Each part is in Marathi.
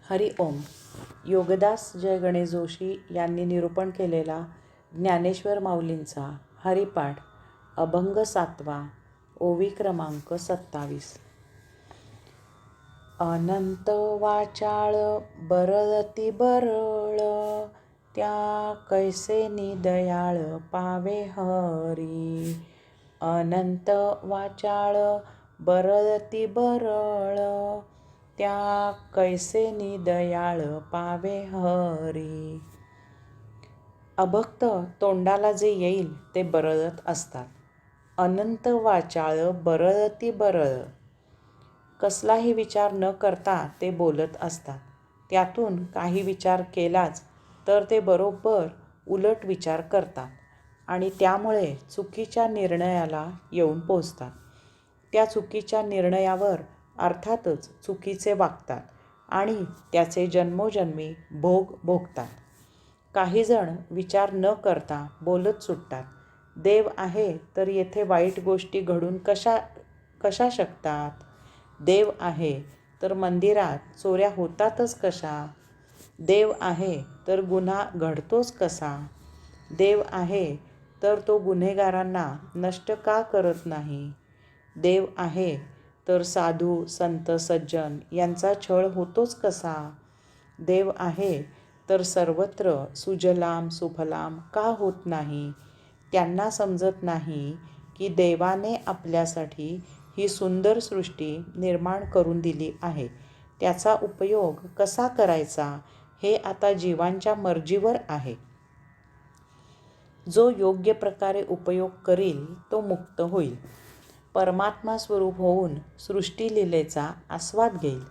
हरि ओम. योगदास जय गणेश जोशी यांनी निरूपण केलेला ज्ञानेश्वर माऊलींचा हरिपाठ अभंग 7वा, ओवी क्रमांक 27. अनंत वाचाळ बरळती बरळ, त्या कैसे निदयाळ पावे हरी. अनंत वाचाळ बरळती बरळ, त्या कैसे निदयाळ पावे हरी. अभक्त तोंडाला जे येईल ते बरळत असतात. अनंत वाचाळ बरळती बरळ, कसलाही विचार न करता ते बोलत असतात. त्यातून काही विचार केलाच तर ते बरोबर उलट विचार करतात आणि त्यामुळे चुकीच्या निर्णयाला येऊन पोचतात. त्या चुकीच्या निर्णयावर अर्थातच चुकीचे वागतात आणि त्याचे जन्मोजन्मी भोग भोगतात. काही जण विचार न करता बोलत सुटतात. देव आहे तर येथे वाईट गोष्टी घडून कशा शकतात? देव आहे तर मंदिरात चोऱ्या होतातच कशा? देव आहे तर गुन्हा घडतोच कसा? देव आहे तर तो गुन्हेगारांना नष्ट का करत नाही? देव आहे तर साधू संत सज्जन यांचा छळ होतोच कसा? देव आहे तर सर्वत्र सुजलाम सुफलाम का होत नाही? त्यांना समजत नाही की देवाने आपल्यासाठी ही सुंदर सृष्टी निर्माण करून दिली आहे. त्याचा उपयोग कसा करायचा हे आता जीवांच्या मर्जीवर आहे. जो योग्य प्रकारे उपयोग करील तो मुक्त होईल. परमात्मा स्वरूप होऊन सृष्टीलीलेचा आस्वाद घेईल.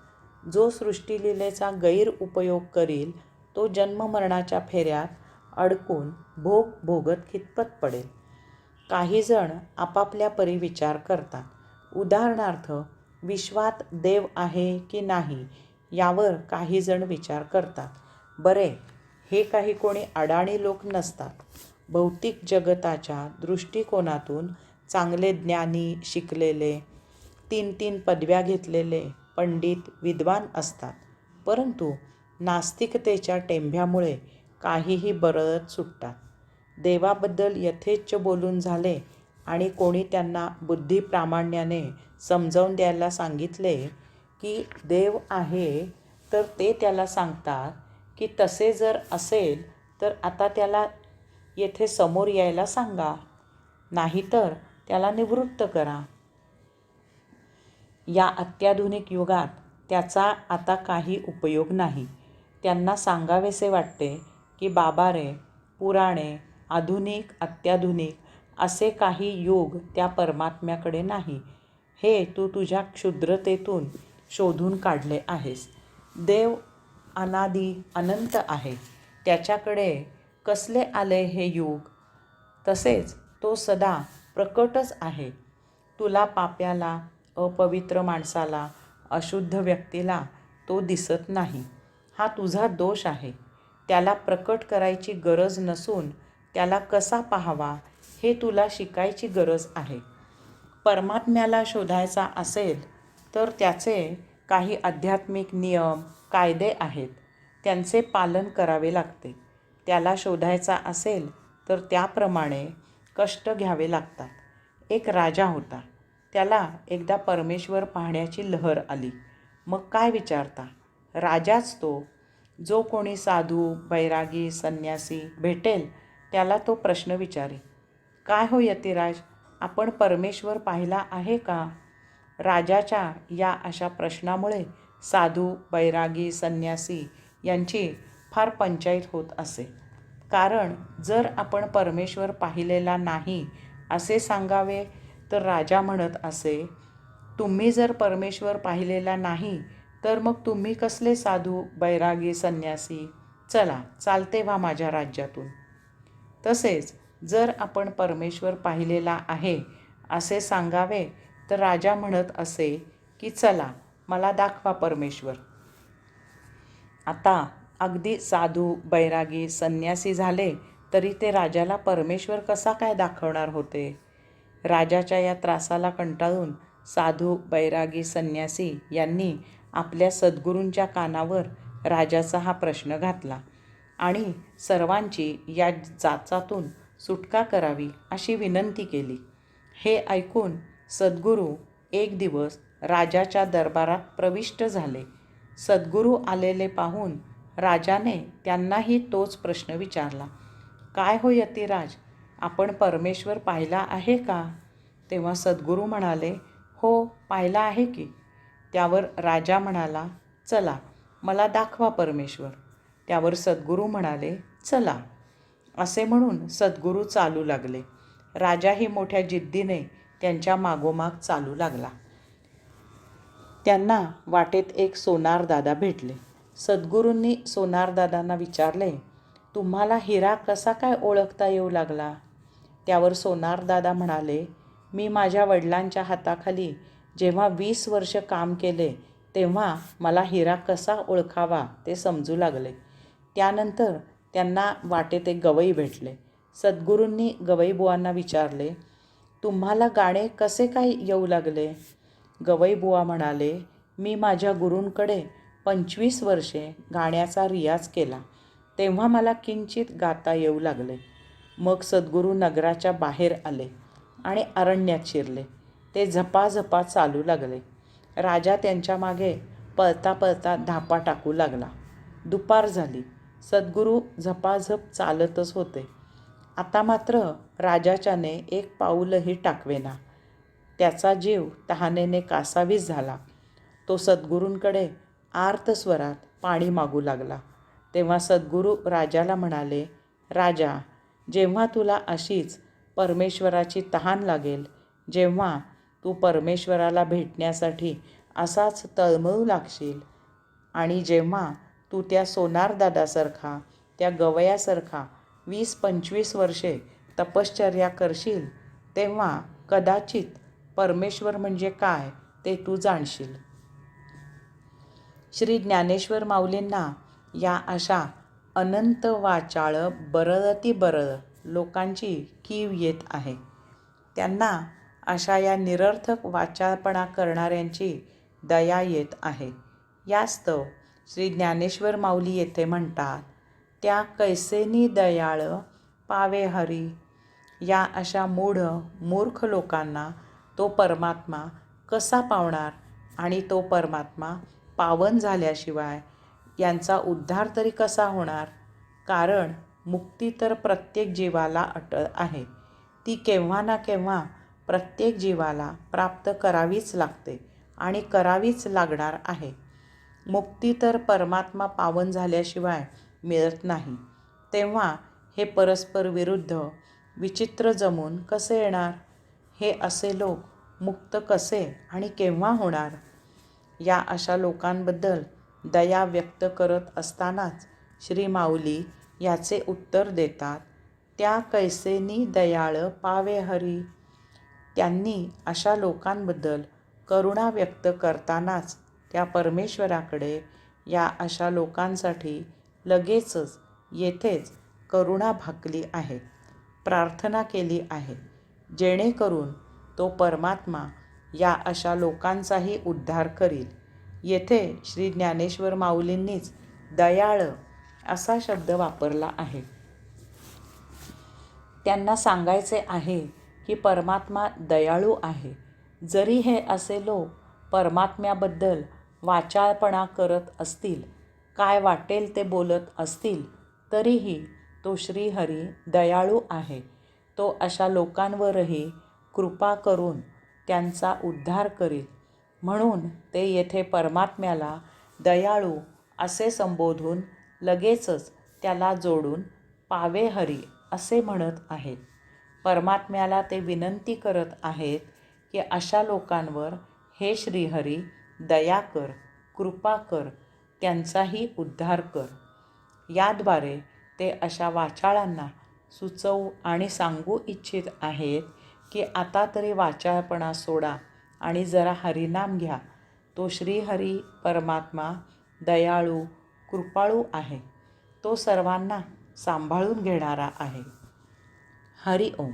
जो सृष्टीलीलेचा गैरउपयोग करील तो जन्ममरणाच्या फेऱ्यात अडकून भोग भोगत खितपत पडेल. काही जण आपापल्या परी विचार करतात. उदाहरणार्थ, विश्वात देव आहे की नाही यावर काही जण विचार करतात. बरे, हे काही कोणी अडाणी लोक नसतात. भौतिक जगताच्या दृष्टिकोनातून चांगले ज्ञानी, शिकलेले, 3-3 पदव्या घेतलेले पंडित, विद्वान असतात. परंतु नास्तिकतेच्या टेंभ्यामुळे काहीही बरळत सुटतात. देवाबद्दल यथेच्छ बोलून झाले आणि कोणी त्यांना बुद्धिप्रामाण्याने समजावून द्यायला सांगितले की देव आहे तर ते त्याला सांगतात की तसे जर असेल तर आता त्याला येथे समोर यायला सांगा, नाहीतर त्याला निवृत्त करा. या अत्याधुनिक युगात त्याचा आता काही उपयोग नाही. त्यांना सांगावेसे वाटते की बाबा रे, पुराणे, आधुनिक, अत्याधुनिक असे काही युग त्या परमात्म्याकडे नाही. हे तू तुझ्या क्षुद्रतेतून शोधून काढले आहेस. देव अनादी अनंत आहे. त्याच्याकडे कसले आले हे युग? तसेच तो सदा प्रकटच आहे. तुला पाप्याला, अपवित्र माणसाला, अशुद्ध व्यक्तीला तो दिसत नाही. हा तुझा दोष आहे. त्याला प्रकट करायची गरज नसून त्याला कसा पाहावा हे तुला शिकायची गरज आहे. परमात्म्याला शोधायचा असेल तर त्याचे काही आध्यात्मिक नियम, कायदे आहेत. त्यांचे पालन करावे लागते. त्याला शोधायचा असेल तर त्याप्रमाणे कष्ट घ्यावे लागतात. एक राजा होता. त्याला एकदा परमेश्वर पाहण्याची लहर आली. मग काय विचारता, राजाच तो. जो कोणी साधू, बैरागी, संन्यासी भेटेल त्याला तो प्रश्न विचारे, काय हो यतिराज, आपण परमेश्वर पाहिला आहे का? राजाच्या या अशा प्रश्नामुळे साधू, बैरागी, संन्यासी यांची फार पंचाईत होत असे. कारण जर आपण परमेश्वर पाहिलेला नाही असे सांगावे तर राजा म्हणत असे, तुम्ही जर परमेश्वर पाहिलेला नाही तर मग तुम्ही कसले साधू, बैरागी, संन्यासी? चला, चालते व्हा माझ्या राज्यातून. तसेच जर आपण परमेश्वर पाहिलेला आहे असे सांगावे तर राजा म्हणत असे की चला, मला दाखवा परमेश्वर. आता अगदी साधू, बैरागी, संन्यासी झाले तरी ते राजाला परमेश्वर कसा काय दाखवणार होते? राजाच्या या त्रासाला कंटाळून साधू, बैरागी, संन्यासी यांनी आपल्या सद्गुरूंच्या कानावर राजाचा हा प्रश्न घातला आणि सर्वांची या जाचातून सुटका करावी अशी विनंती केली. हे ऐकून सद्गुरू एक दिवस राजाच्या दरबारात प्रविष्ट झाले. सद्गुरू आलेले पाहून राजाने त्यांनाही तोच प्रश्न विचारला, काय हो यतिराज, आपण परमेश्वर पाहिला आहे का? तेव्हा सद्गुरू म्हणाले, हो पाहिला आहे की. त्यावर राजा म्हणाला, चला मला दाखवा परमेश्वर. त्यावर सद्गुरू म्हणाले, चला. असे म्हणून सद्गुरू चालू लागले. राजाही मोठ्या जिद्दीने त्यांच्या मागोमाग चालू लागला. त्यांना वाटेत एक सोनारदादा भेटले. सद्गुरूंनी सोनारदादांना विचारले, तुम्हाला हिरा कसा काय ओळखता येऊ लागला? त्यावर सोनारदादा म्हणाले, मी माझ्या वडिलांच्या हाताखाली जेव्हा 20 वर्ष काम केले तेव्हा मला हिरा कसा ओळखावा ते समजू लागले. त्यानंतर त्यांना वाटेत एक गवई भेटले. सद्गुरूंनी गवईबुवांना विचारले, तुम्हाला गाणे कसे काय येऊ लागले? गवईबुवा म्हणाले, मी माझ्या गुरूंकडे 25 वर्षे गाण्याचा रियाज केला, तेव्हा मला किंचित गाता येऊ लागले. मग सद्गुरू नगराच्या बाहेर आले आणि अरण्यात शिरले. ते झपाझपा चालू लागले. राजा त्यांच्या मागे पळता पळता धापा टाकू लागला. दुपार झाली. सद्गुरू झपाझप चालतच होते. आता मात्र राजाच्याने एक पाऊलही टाकवेना. त्याचा जीव तहानेने कासावीस झाला. तो सद्गुरूंकडे आर्त स्वरात पाणी मागू लागला. तेव्हा सद्गुरू राजाला म्हणाले, राजा, जेव्हा तुला अशीच परमेश्वराची तहान लागेल, जेव्हा तू परमेश्वराला भेटण्यासाठी असाच तळमळू लागशील आणि जेव्हा तू त्या सोनारदादासारखा, त्या गवयासारखा 20-25 वर्षे तपश्चर्या करशील, तेव्हा कदाचित परमेश्वर म्हणजे काय ते तू जाणशील. श्री ज्ञानेश्वर माऊलींना या अशा अनंत वाचाळ बरळती बरळ लोकांची कीव येत आहे. त्यांना अशा या निरर्थक वाचाळपणा करणाऱ्यांची दया येत आहे. यास्तव श्री ज्ञानेश्वर माऊली येथे म्हणतात, त्या कैसेनी दयाळ पावे हरी. या अशा मूर्ख लोकांना तो परमात्मा कसा पावणार आणि तो परमात्मा पावन झाल्याशिवाय यांचा उद्धार तरी कसा होणार? कारण मुक्ती तर प्रत्येक जीवाला अटळ आहे. ती केव्हा ना केव्हा प्रत्येक जीवाला प्राप्त करावीच लागते आणि करावीच लागणार आहे. मुक्ती तर परमात्मा पावन झाल्याशिवाय मिळत नाही. तेव्हा हे परस्पर विरुद्ध विचित्र जमून कसे येणार? हे असे लोक मुक्त कसे आणि केव्हा होणार? या अशा लोकांबद्दल दया व्यक्त करत असतानाच श्री माऊली याचे उत्तर देतात, त्या कैसेनी दयाळ पावे हरी. त्यांनी अशा लोकांबद्दल करुणा व्यक्त करतानाच त्या परमेश्वराकडे या अशा लोकांसाठी लगेचच येथेच करुणा भाकली आहे, प्रार्थना केली आहे, जेणेकरून तो परमात्मा या अशा लोकांचाही उद्धार करील. येथे श्री ज्ञानेश्वर माऊलींनीच दयाळ असा शब्द वापरला आहे. त्यांना सांगायचे आहे की परमात्मा दयाळू आहे. जरी हे असे लोक परमात्म्याबद्दल वाचाळपणा करत असतील, काय वाटेल ते बोलत असतील, तरीही तो श्रीहरी दयाळू आहे. तो अशा लोकांवरही कृपा करून त्यांचा उद्धार करील. म्हणून ते येथे परमात्म्याला दयाळू असे संबोधून लगेचच त्याला जोडून पावे हरी असे म्हणत आहेत. परमात्म्याला ते विनंती करत आहेत की अशा लोकांवर हे श्रीहरी दया कर, कृपा कर, त्यांचाही उद्धार कर. याद्वारे ते अशा वाचाळांना सुचवू आणि सांगू इच्छित आहेत की आता तरी वाचाळपणा सोडा आणि जरा हरिनाम घ्या. तो श्रीहरी परमात्मा दयाळू, कृपाळू आहे. तो सर्वांना सांभाळून घेणारा आहे. हरि ओम.